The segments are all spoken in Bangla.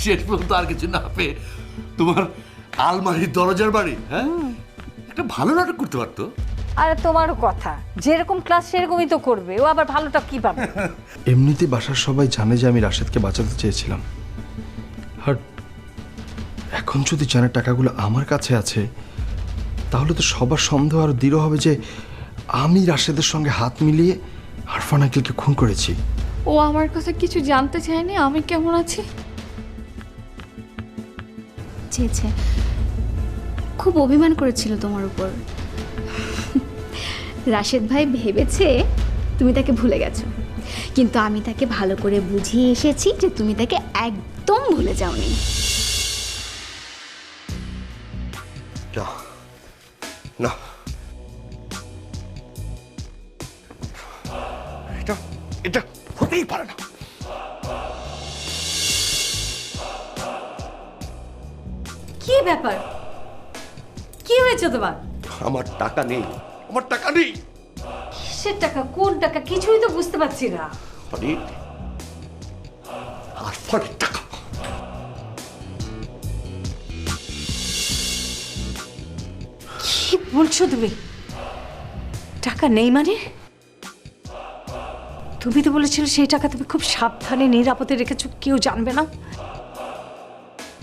শেষ পর্যন্ত আর কিছু না পেয়ে তোমার আলমারির দরজার বাড়ি, হ্যাঁ, একটা ভালো নাটক করতে পারতো। আর তোমারও কথা, যেরকম ক্লাস সেরকমই তো করবে, ও আবার ভালোটা কি পাবে? এমনিতে বাসার সবাই জানে যে আমি রাশেদকে বাঁচাতে চেয়েছিলাম, আর এখন যদি জানে টাকাগুলো আমার কাছে আছে, তাহলে তো সবার সন্দেহ আরো দৃঢ় হবে যে আমি রাশেদের সঙ্গে হাত মিলিয়ে আরফান আঙ্কেলকে খুন করেছি। ও আমার কথা কিছু জানতে চায়নি আমি কেমন আছি। চেয়েছে, খুব অভিমান করেছিল তোমার উপর। রাশেদ ভাই ভেবেছে তুমি তাকে ভুলে গেছো, কিন্তু আমি তাকে ভালো করে বুঝিয়ে এসেছি যে তুমি তাকে একদম ভুলে যাওনি। না না, এটা এটা হতেই পারে না। কি ব্যাপার, কি হয়েছে তোমার? আমার টাকা নেই, আমার টাকা নেই। কিসের টাকা, কোন টাকা, কিছুই তো বুঝতে পারছি না। আরে আরফানের টাকা। কি বলছো তুমি? টাকা নেই মানে? তুমি তো বলেছিলে সেই টাকা তুমি খুব সাবধানে নিরাপদে রেখেছো, কেউ জানবে না,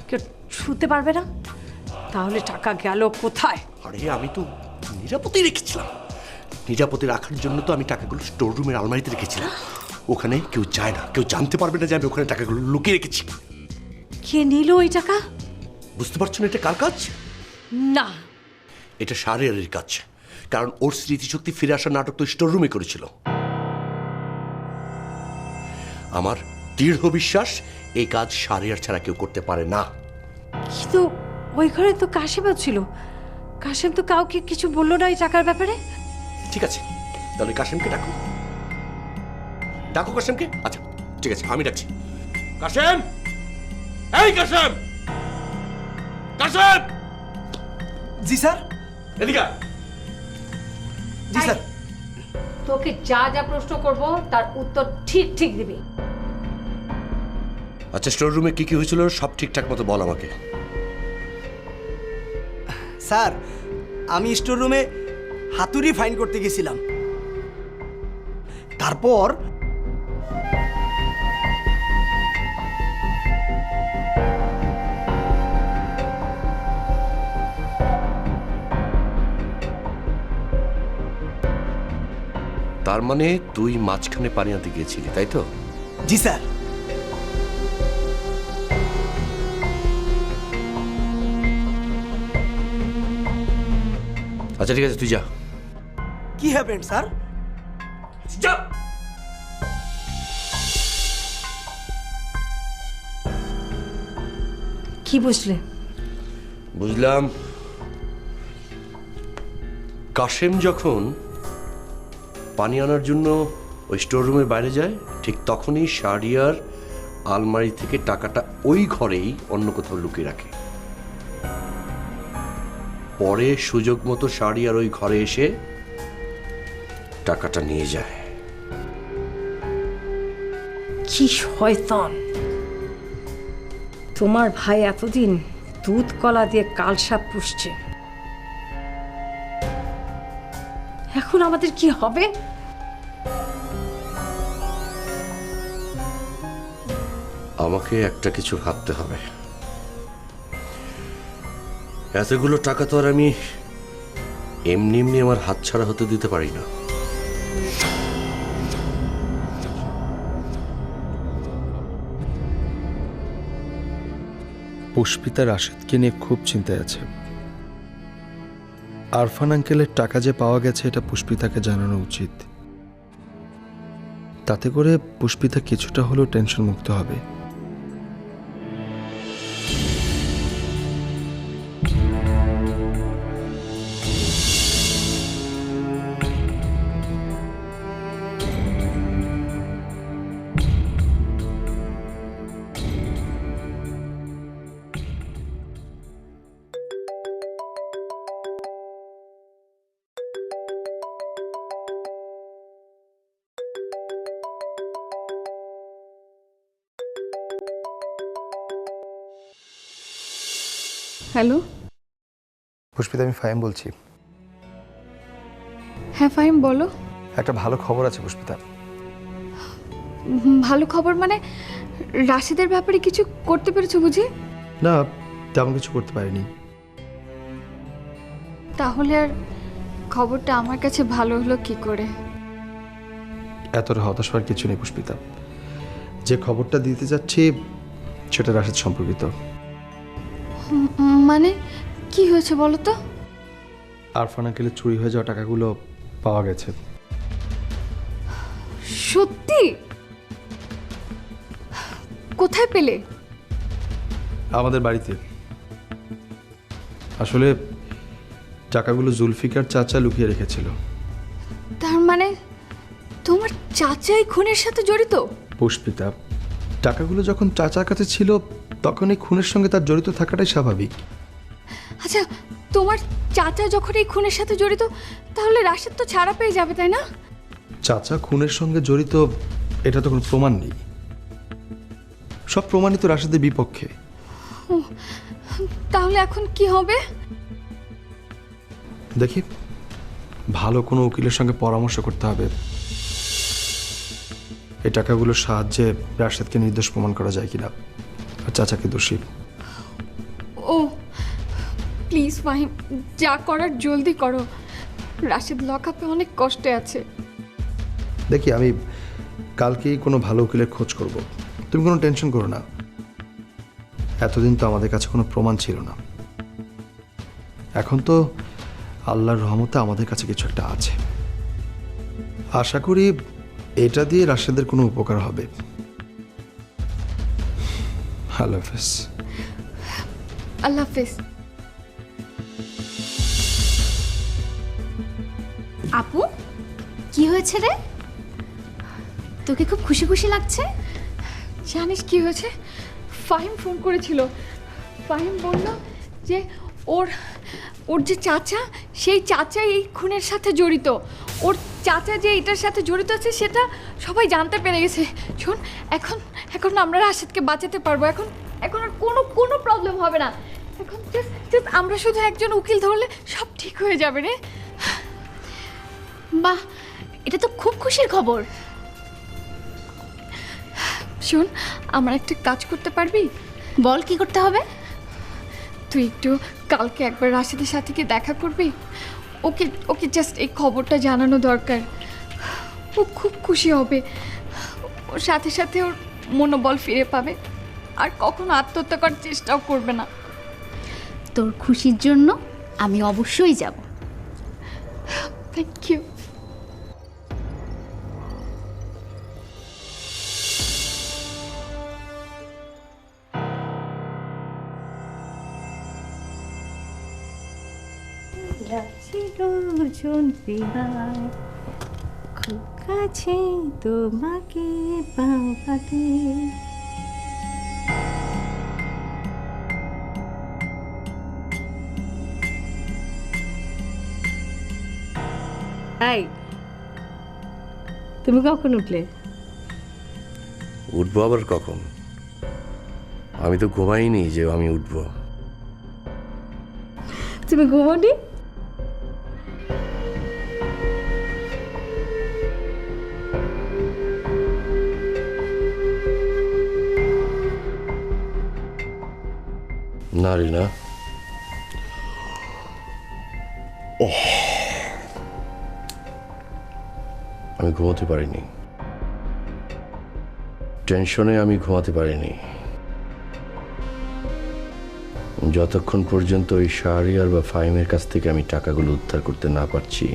কেউ ছুঁতে পারবে না। তাহলে টাকা গেল কোথায়? আরে আমি তো নিরাপত্তাই রেখেছিলাম, নিরাপত্তা রাখার জন্য তো আমি টাকাগুলো স্টোর রুমের আলমারিতে রেখেছিলাম। ওখানে কেউ যায় না, কেউ জানতে পারবে না যে আমি ওখানে টাকাগুলো লুকিয়ে রেখেছি। কে নিল ওই টাকা? বুঝতে পারছো না এটা কার কাজ? না, এটা শাহরিয়ারের কাজ, কারণ ওর স্মৃতিশক্তি ফিরে আসার নাটক তো স্টোর রুমে করেছিল। আমার দৃঢ় বিশ্বাস এই কাজ শাহরিয়ার ছাড়া কেউ করতে পারে না। কিন্তু ওই ঘরে তো কাশেমও ছিল, কাশেম তো কাউকে কিছু বললো না এই টাকার ব্যাপারে। ঠিক আছে, তাহলে কাশেমকে ডাকো, ডাকো কাশেমকে। আচ্ছা ঠিক আছে, আমি ডাকছি। কাশেম, এই কাশেম, কাশেম! জি স্যার। এদিকে আয়। জি স্যার। তোকে যা যা প্রশ্ন করব তার উত্তর ঠিক ঠিক দিবি। আচ্ছা, স্টোর রুমে কি কি হয়েছিল সব ঠিকঠাক মতো বল আমাকে। স্যার, আমি স্টোর রুমে হাতুড়ি ফাইন করতে গেছিলাম, তারপর তার মানে তুই মাঝখানে পানি আনতে গিয়েছিলি, তাই তো? জি স্যার। আচ্ছা ঠিক আছে, তুই যা। কি হ্যাপেন্ড স্যার? যা। কি বুঝলে? বুঝলাম, কাশেম যখন পানি আনার জন্য ওই স্টোর রুমের বাইরে যায়, ঠিক তখনই শাহরিয়ার আলমারি থেকে টাকাটা ওই ঘরেই অন্য কোথাও লুকিয়ে রাখে। পরে সুযোগ মতো শাহরিয়ার ওই ঘরে এসে টাকাটা নিয়ে যায়। কি শয়তান! তোমার ভাই এতদিন দুধ কলা দিয়ে কালসাপ পুষছে, এখন আমাদের কি হবে? আমাকে একটা কিছু ভাবতে হবে। এতগুলো টাকা তো আর আমি এমনি এমনি আমার হাতছাড়া হতে দিতে পারি না। পুষ্পিতা রাশেদকে নিয়ে খুব চিন্তায় আছে। আরফান আঙ্কেলের টাকা যে পাওয়া গেছে এটা পুষ্পিতাকে জানানো উচিত, তাতে করে পুষ্পিতা কিছুটা হলেও টেনশন মুক্ত হবে। হ্যালো, পুষ্পিতা, আমি ফাহিম বলছি। হ্যাঁ ফাহিম বলো। একটা ভালো খবর আছে পুষ্পিতা। ভালো খবর মানে রাশেদের ব্যাপারে কিছু করতে পেরেছো বুঝি? না, তেমন কিছু করতে পারিনি। তাহলে আর খবরটা আমার কাছে ভালো হলো কি করে? এতটা হতাশ হওয়ার কিছু নেই পুষ্পিতা। যে খবরটা দিতে যাচ্ছি সেটা রাশেদ সম্পর্কিত। মানে কি হয়েছে বলো তো? আরফান আঙ্কেলের চুরি হয়ে যাওয়া টাকাগুলো পাওয়া গেছে। সত্যি? কোথায় পেলে? আমাদের বাড়িতে। আসলে টাকাগুলো জুলফিকার চাচা লুকিয়ে রেখেছিল। তার মানে তোমার চাচাই খুনের সাথে জড়িত? পুষ্পিতা, টাকাগুলো যখন চাচার কাছে ছিল তখন এই খুনের সঙ্গে তার জড়িত থাকাটাই স্বাভাবিক। আচ্ছা, তোমার চাচা যখন এই খুনের সাথে জড়িত তাহলে রাশেদ তো ছাড়া পেয়ে যাবে তাই না? চাচা খুনের সঙ্গে জড়িত এটা তো কোনো প্রমাণ নেই। সব প্রমাণিত রাশেদের বিপক্ষে। তাহলে এখন কি হবে? দেখি, ভালো কোনো উকিলের সঙ্গে পরামর্শ করতে হবে। এই টাকাগুলোর সাহায্যে রাশেদকে নির্দোষ প্রমাণ করা যায় কিনা, আর চাচাকে দোষী। ও প্লিজ ফাহিম, যা করার জলদি করো। রাশেদ লকআপে অনেক কষ্টে আছে। দেখি, আমি কালকেই কোনো ভালো উকিলের খোঁজ করব। তুমি কোনো টেনশন করো না। এতদিন তো আমাদের কাছে কোনো প্রমাণ ছিল না, এখন তো আল্লাহর রহমতে আমাদের কাছে কিছু একটা আছে। আশা করি এটা দিয়ে রাশেদের কোনো উপকার হবে। আল্লাহ হাফেজ। আল্লাহ হাফেজ। আপু, কি হয়েছে রে? তোকে খুব খুশি খুশি লাগছে। জানিস কি হয়েছে? ফাহিম ফোন করেছিল। ফাহিম বলল যে ওর যে চাচা, সেই চাচা এই খুনের সাথে জড়িত। ওর চাচা যে এটার সাথে জড়িত আছে সেটা সবাই জানতে পেরে গেছে। শোন, এখন আমরা রাশেদকে বাঁচাতে পারবো। এখন আর কোনো প্রবলেম হবে না। এখন জাস্ট আমরা শুধু একজন উকিল ধরলে সব ঠিক হয়ে যাবে রে। বাহ, এটা তো খুব খুশির খবর। শোন, আমার একটা কাজ করতে পারবি? বল, কি করতে হবে? তুই একটু কালকে একবার রাশেদের সাথে গিয়ে দেখা করবি। ওকে জাস্ট এই খবরটা জানানো দরকার। ও খুব খুশি হবে। ওর সাথে সাথে ওর মনোবল ফিরে পাবে, আর কখনো আত্মহত্যা করার চেষ্টাও করবে না। তোর খুশির জন্য আমি অবশ্যই যাব। Thank you. খুব কাছে তোমাকে পাওয়াতে। এই, তুমি কখন উঠলে? উঠবো আবার কখন? আমি তো ঘুমাইনি যে আমি উঠবো। তুমি ঘুমোনি? না রে না, আমি ঘুমোতে পারিনি। টেনশনে আমি ঘুমাতে পারিনি। যতক্ষণ পর্যন্ত ওই শাহরিয়ার বা ফাহিমের কাছ থেকে আমি টাকাগুলো উদ্ধার করতে না পারছি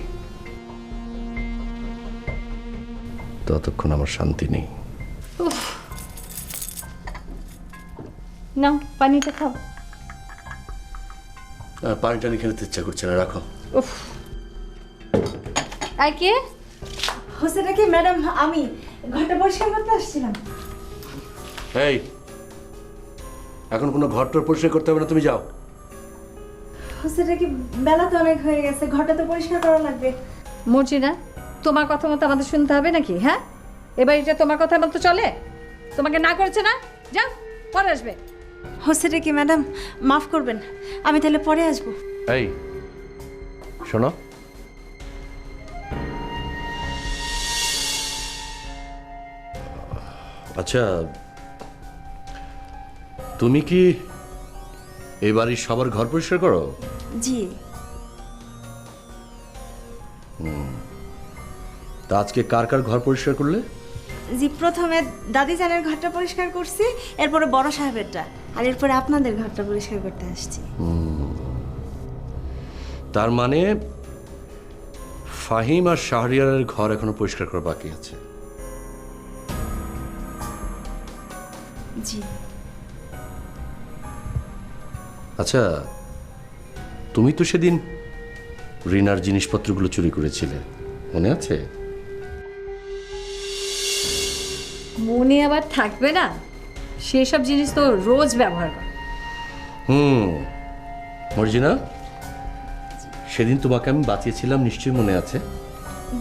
ততক্ষণ আমার শান্তি নেই। নাও, পানিটা খাও। পানি টানি খেতে ইচ্ছা করছে না, রাখো। আর কে? হোসেনটা কি ম্যাডাম? আমি ঘরটা পরিষ্কার করতে আসছিলাম। এই, এখন কোনো ঘরটার পরিষ্কার করতে হবে না, তুমি যাও। হোসেনটা কি বেলা তো অনেক হয়ে গেছে, ঘরটা তো পরিষ্কার করা লাগবে। মর্জিনা, তোমার কথা মতো আমাদের শুনতে হবে নাকি? হ্যাঁ, এবার এটা তোমার কথা মতো চলে? তোমাকে না করেছে না? যাও, পরে আসবে। হচ্ছে রে কি ম্যাডাম, মাফ করবেন, আমি তাহলে পরে আসবো। এই শোনো, আচ্ছা তুমি কি এই বাড়ির সবার ঘর পরিষ্কার করো? জি। তা আজকে কার কার ঘর পরিষ্কার করলে? জি, প্রথমে দাদি জানের ঘরটা পরিষ্কার করছি, এরপরে বড় সাহেবেরটা, আর এরপরে আপনাদের ঘরটা পরিষ্কার করতে আসছি। তার মানে ফাহিম আর শাহরিয়ারের ঘর এখনো পরিষ্কার করা বাকি আছে। জি। আচ্ছা তুমি তো সেদিন রিনার জিনিসপত্রগুলো চুরি করেছিলে, মনে আছে? মনে আবার থাকবে না? সেসব জিনিস তো রোজ ব্যবহার করে। মর্জিনা, সেদিন তোমাকে আমি বাঁচিয়েছিলাম, নিশ্চয়ই মনে আছে?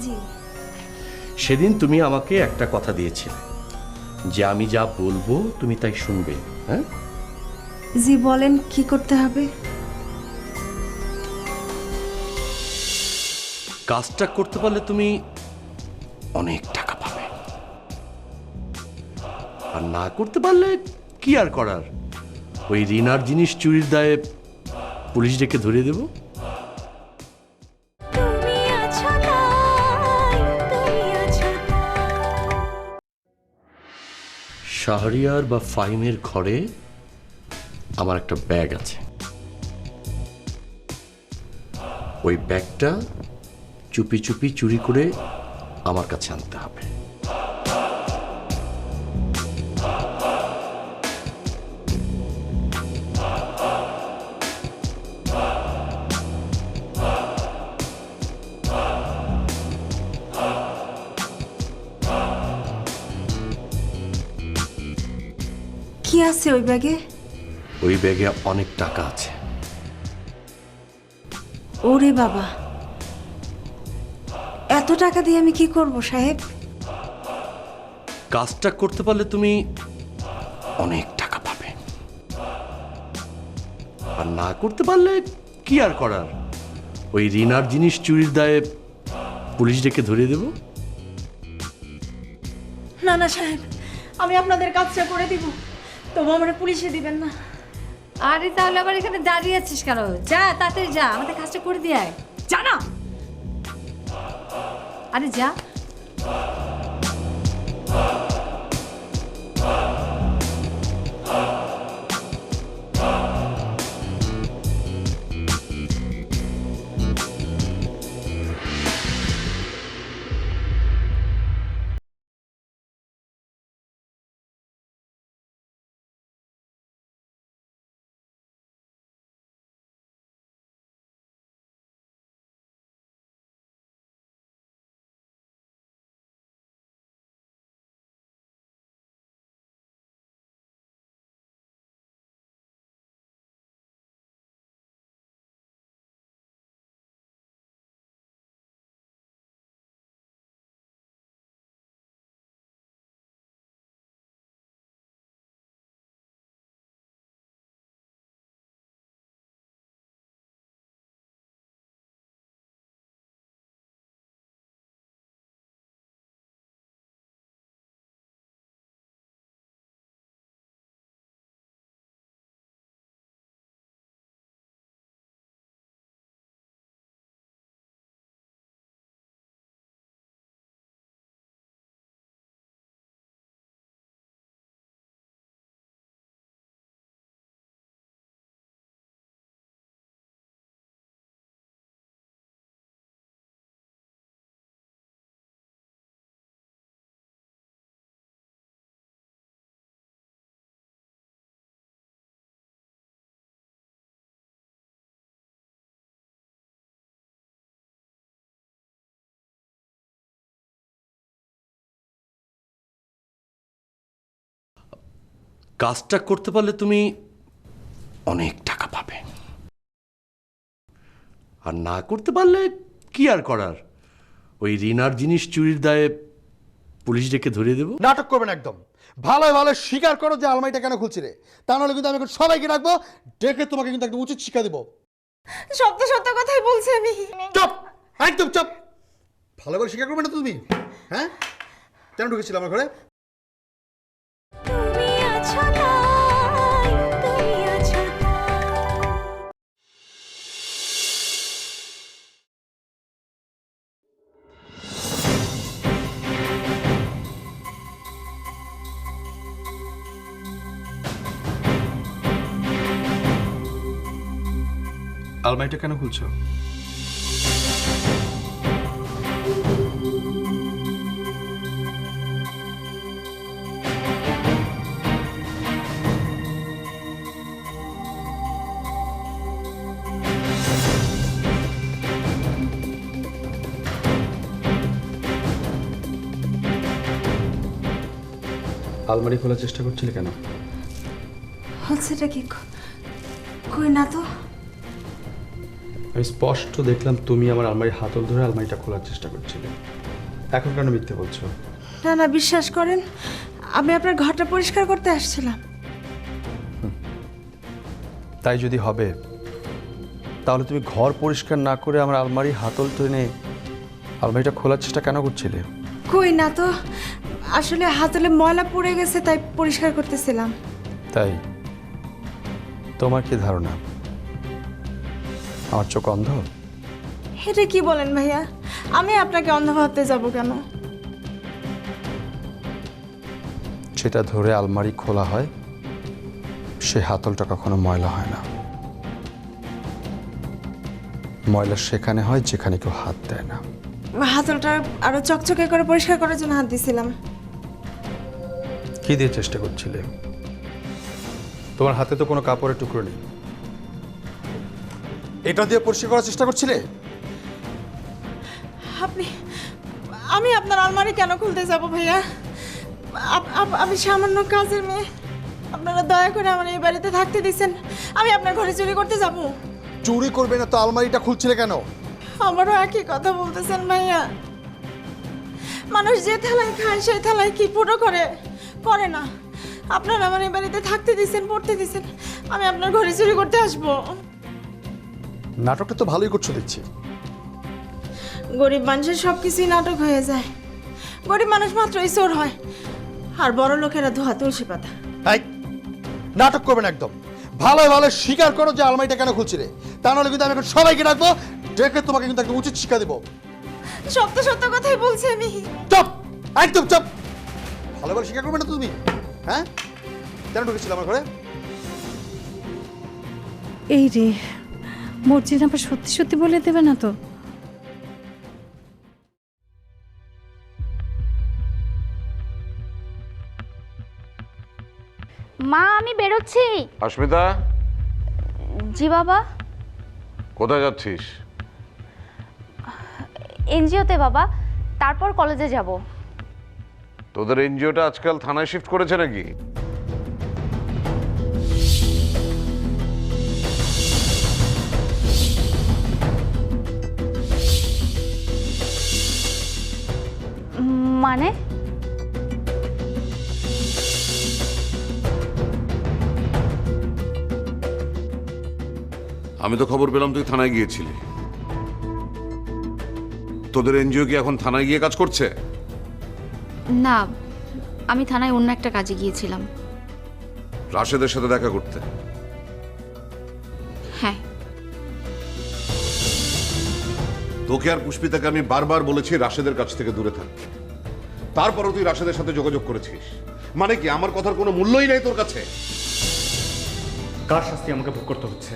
জি। সেদিন তুমি আমাকে একটা কথা দিয়েছিলে যে আমি যা বলবো তুমি তাই শুনবে। হ্যাঁ জি, বলেন কি করতে হবে? কাজটা করতে পারলে তুমি অনেক টাকা পাবে, আর না করতে পারলে কি আর করার, ওই রিনার জিনিস চুরির দায়ে পুলিশ ডেকে ধরিয়ে দেব। শাহরিয়ার বা ফাহিমের ঘরে আমার একটা ব্যাগ আছে, ওই ব্যাগটা চুপি চুপি চুরি করে আমার কাছে আনতে হবে। কি আছে ওই ব্যাগে? ওই ব্যাগে অনেক টাকা আছে। ওরে বাবা, এত টাকা দিয়ে আমি কি করব সাহেব? কাজটা করতে পারলে তুমি অনেক টাকা পাবে, আর না করতে পারলে কি আর করার, ওই রিনার জিনিস চুরির দায়ে পুলিশ ডেকে ধরিয়ে দেব। না না সাহেব, আমি আপনাদের কাজটা করে দিব, তবু আমরা পুলিশে দিবেন না। আরে তাহলে আবার এখানে দাঁড়িয়ে আছিস কেন? যা তাড়াতাড়ি যা, আমাদের কাজটা করে দিয়ে আয়। যা না, আরে যা। কাজটা করতে পারলে তুমি অনেক টাকা পাবে, আর না করতে পারলে কি আর করার, ওই রিনার জিনিস চুরির দায়ে পুলিশ ডেকে ধরিয়ে দেব। নাটক করবেন একদম। ভালো ভালো স্বীকার করো যে আলমারিটা কেন খুলছিলে, তা নাহলে কিন্তু আমি এখন সবাইকে ডাকবো, ডেকে তোমাকে কিন্তু একটা উচিত শিক্ষা দেবো। সত্য সত্য কথাই বলছি আমি। চুপ, একদম চুপ। ভালো করে স্বীকার করবে না তুমি? হ্যাঁ, কেন ঢুকেছিল আমার ঘরে? আলমারিটা কেন খুলছো? আলমারি খোলার চেষ্টা করছিলে কেন? হচ্ছেটা কি? কই না তো। আমি স্পষ্ট দেখলাম তুমি আমার আলমারি হাতল ধরে আলমারিটা খোলার চেষ্টা করছিলে। এখন কেন মিথ্যে বলছো? না না, বিশ্বাস করেন, আমি আপনার ঘরটা পরিষ্কার করতে আসছিলাম। তাই যদি হবে তাহলে তুমি ঘর পরিষ্কার না করে আমার আলমারি হাতল টেনে আলমারিটা খোলার চেষ্টা কেন করছিলে? কই না তো, আসলে হাতলে ময়লা পড়ে গেছে তাই পরিষ্কার করতেছিলাম। তাই তোমার কি ধারণা আমার চোখ অন্ধ? এটা কি বলেন ভাইয়া? আমি আপনাকে অন্ধ ভাবতে যাব কেন? সেটা ধরে আলমারি খোলা হয়, সে হাতলটা কখনো ময়লা হয় না। ময়লা সেখানে হয় যেখানে কেউ হাত দেয় না। হাতলটা আরো চকচকে করে পরিষ্কার করার জন্য হাত দিছিলাম। কি দিয়ে চেষ্টা করছিলে? তোমার হাতে তো কোনো কাপড়ের টুকরো নেই, এটা দিয়ে পরিষ্কার করার চেষ্টা করছিলে? আমি আপনার আলমারি কেন খুলতে যাব ভাইয়া? আমি সামান্য কাজের মেয়ে, আপনারা দয়া করে আমার এই বাড়িতে থাকতে দিচ্ছেন, আমি আপনার ঘরে চুরি করতে যাব? চুরি করবে না তো আলমারিটা খুলছিলে কেন? আমারও একই কথা বলতেছেন ভাইয়া। মানুষ যে থালায় খায় সেই থালায় কি পুরো করে না। আপনারা আমার এই বাড়িতে থাকতে দিচ্ছেন, পড়তে দিচ্ছেন, আমি আপনার ঘরে চুরি করতে আসবো? নাটকটা তো ভালোই করছো দেখছি। গরিব মানুষের সব কিছুই নাটক হয়ে যায়। গরিব মানুষ মাত্রই চোর হয়, আর বড় লোকেরা ধোয়া তুলসী পাতা। এই, নাটক করবে না একদম। ভালো ভালো স্বীকার করো যে আলমারিটা কেন খুলছিলে, তা নাহলে কিন্তু আমি এখন সবাইকে ডাকবো, ডেকে তোমাকে কিন্তু একটা উচিত শিক্ষা দেবো। সত্য সত্য কথাই বলছি আমি। চুপ, একদম চুপ। ভালো ভালো স্বীকার করবে না তুমি? হ্যাঁ, কেন ঢুকেছিল আমার ঘরে? এই রে, মর্জিনা আবার সত্যি সত্যি বলে দেবে না তো? মা, আমি বেরোচ্ছি। অস্মিতা, জি বাবা। কোথায় যাচ্ছিস? এনজিওতে বাবা, তারপর কলেজে যাব। তোদের এনজিওটা আজকাল থানায় শিফট করেছে নাকি? মানে? আমি তো খবর পেলাম তুই থানায় গিয়েছিলি। তোদের এনজিও কি এখন থানায় গিয়ে কাজ করছে? না, আমি থানায় অন্য একটা কাজে গিয়েছিলাম। রাশেদের সাথে দেখা করতে? হ্যাঁ। তোকে আর পুষ্পিতাকে আমি বারবার বলেছি রাশেদের কাছ থেকে দূরে থাকতে, তারপরও তুই রাশেদের সাথে যোগাযোগ করেছিস। মানে কি আমার কথার কোনো মূল্যই নাই তোর কাছে? কার শাস্তি আমাকে ভোগ করতে হচ্ছে?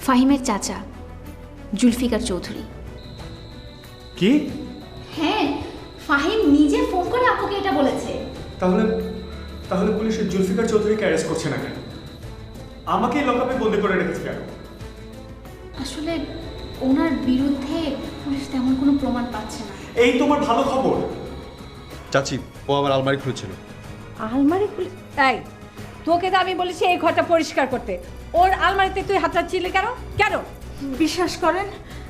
ফাহিমের চাচা জুলফিকার চৌধুরী। কি? হ্যাঁ, ফাহিম নিজে ফোন করে আপুকে এটা বলেছে। তাহলে পুলিশ জুলফিকার চৌধুরীকে অ্যারেস্ট করছে না কেন? আমাকেই লকআপে বন্দি করে রেখেছে কেন? আসলে ওনার বিরুদ্ধে পুলিশ তেমন কোনো প্রমাণ পাচ্ছে না। এই তোমার ভালো খবর। চাচি, ও আমার আলমারি খুলেছিল। আলমারি খুলে? তাই তোকে তো আমি বলেছি এই ঘরটা পরিষ্কার করতে, ওর আলমারিতে তুই হাত রাখছিলি কেন? কেন? বিশ্বাস করেন,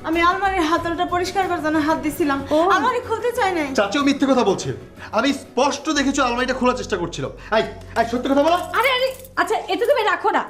আমি আলমারির হাতলটা পরিষ্কার করার জন্য হাত দিছিলাম, আলমারি খুলতে চাই নাই। চাচিও মিথ্যে কথা বলছে, আমি স্পষ্ট দেখেছো আলমারিটা খোলার চেষ্টা করছিল। আই আই সত্যি কথা বলো। আরে আরে আচ্ছা এটা তুমি রাখো না।